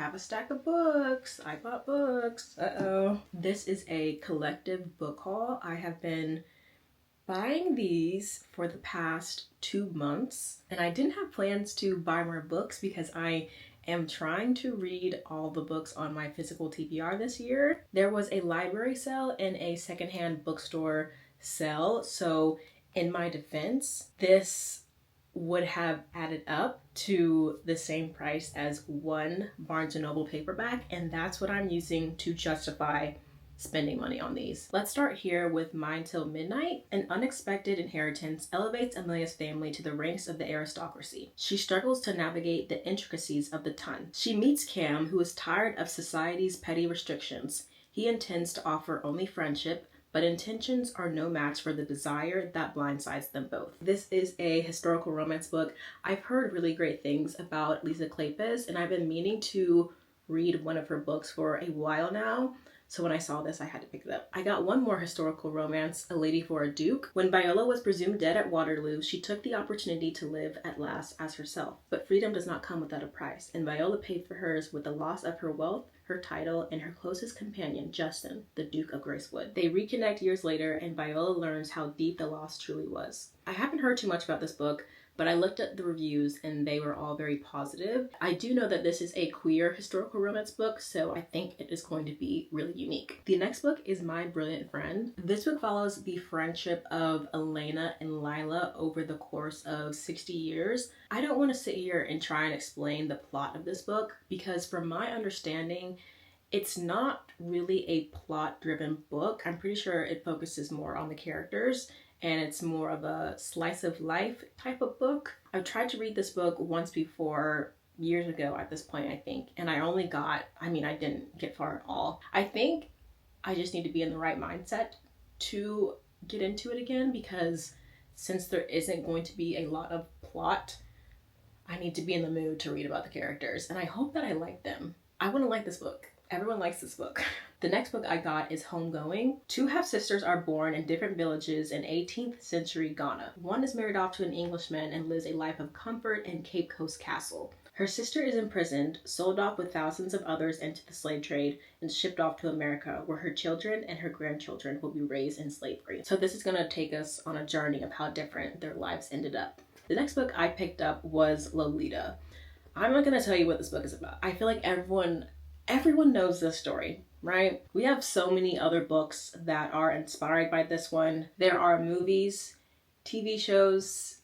have a stack of books. I bought books. Uh-oh. This is a collective book haul. I have been buying these for the past 2 months, and I didn't have plans to buy more books because I am trying to read all the books on my physical TBR this year. There was a library sale and a secondhand bookstore sale, so in my defense, this would have added up to the same price as one Barnes & Noble paperback, and that's what I'm using to justify spending money on these. Let's start here with Mine Till Midnight. An unexpected inheritance elevates Amelia's family to the ranks of the aristocracy. She struggles to navigate the intricacies of the ton. She meets Cam, who is tired of society's petty restrictions. He intends to offer only friendship, but intentions are no match for the desire that blindsides them both. This is a historical romance book. I've heard really great things about Lisa Kleypas, and I've been meaning to read one of her books for a while now. So when I saw this, I had to pick it up. I got one more historical romance, A Lady for a Duke. When Viola was presumed dead at Waterloo, she took the opportunity to live at last as herself. But freedom does not come without a price, and Viola paid for hers with the loss of her wealth, her title, and her closest companion, Justin, the Duke of Gracewood. They reconnect years later, and Viola learns how deep the loss truly was. I haven't heard too much about this book, but I looked at the reviews and they were all very positive. I do know that this is a queer historical romance book, so I think it is going to be really unique. The next book is My Brilliant Friend. This book follows the friendship of Elena and Lila over the course of 60 years. I don't want to sit here and try and explain the plot of this book because from my understanding, it's not really a plot-driven book. I'm pretty sure it focuses more on the characters and it's more of a slice of life type of book. I've tried to read this book once before, years ago at this point, I think, and I didn't get far at all. I think I just need to be in the right mindset to get into it again because since there isn't going to be a lot of plot, I need to be in the mood to read about the characters, and I hope that I like them. I want to like this book. Everyone likes this book. The next book I got is Homegoing. Two half-sisters are born in different villages in 18th century Ghana. One is married off to an Englishman and lives a life of comfort in Cape Coast Castle. Her sister is imprisoned, sold off with thousands of others into the slave trade, and shipped off to America, where her children and her grandchildren will be raised in slavery. So this is going to take us on a journey of how different their lives ended up. The next book I picked up was Lolita. I'm not going to tell you what this book is about. I feel like everyone knows this story, right? We have so many other books that are inspired by this one. There are movies, TV shows,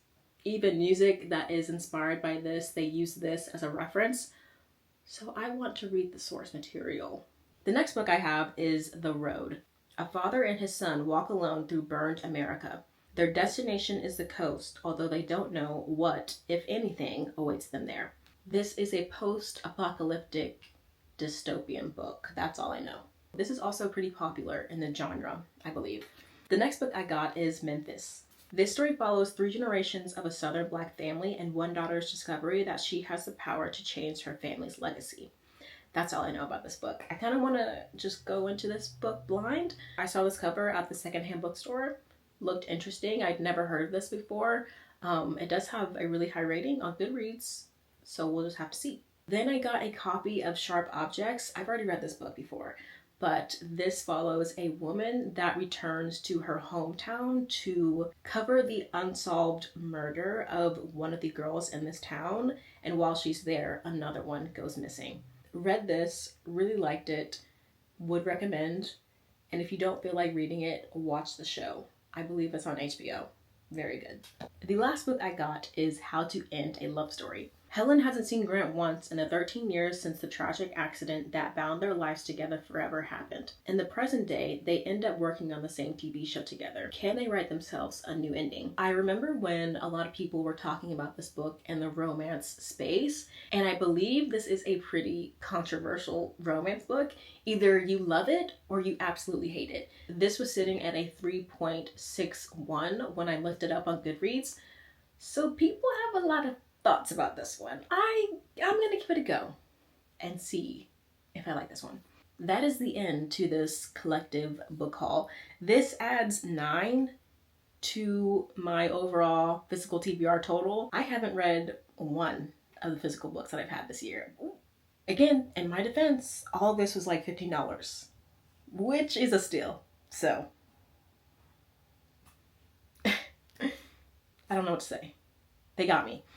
even music that is inspired by this. They use this as a reference. So I want to read the source material. The next book I have is The Road. A father and his son walk alone through burned America. Their destination is the coast, although they don't know what, if anything, awaits them there. This is a post-apocalyptic dystopian book. That's all I know. This is also pretty popular in the genre, I believe. The next book I got is Memphis. This story follows 3 generations of a Southern Black family and one daughter's discovery that she has the power to change her family's legacy. That's all I know about this book. I kind of want to just go into this book blind. I saw this cover at the secondhand bookstore. Looked interesting. I'd never heard of this before. It does have a really high rating on Goodreads, so we'll just have to see. Then I got a copy of Sharp Objects. I've already read this book before, but this follows a woman that returns to her hometown to cover the unsolved murder of one of the girls in this town, and while she's there, another one goes missing. Read this, really liked it, would recommend, and if you don't feel like reading it, watch the show. I believe it's on HBO. Very good. The last book I got is How to End a Love Story. Helen hasn't seen Grant once in the 13 years since the tragic accident that bound their lives together forever happened. In the present day, they end up working on the same TV show together. Can they write themselves a new ending? I remember when a lot of people were talking about this book in the romance space, and I believe this is a pretty controversial romance book. Either you love it or you absolutely hate it. This was sitting at a 3.61 when I looked it up on Goodreads, so people have a lot of thoughts about this one. I'm gonna give it a go and see if I like this one. That is the end to this collective book haul. This adds 9 to my overall physical TBR total. I haven't read one of the physical books that I've had this year. Ooh, again, in my defense, all this was like $15, which is a steal. So I don't know what to say. They got me.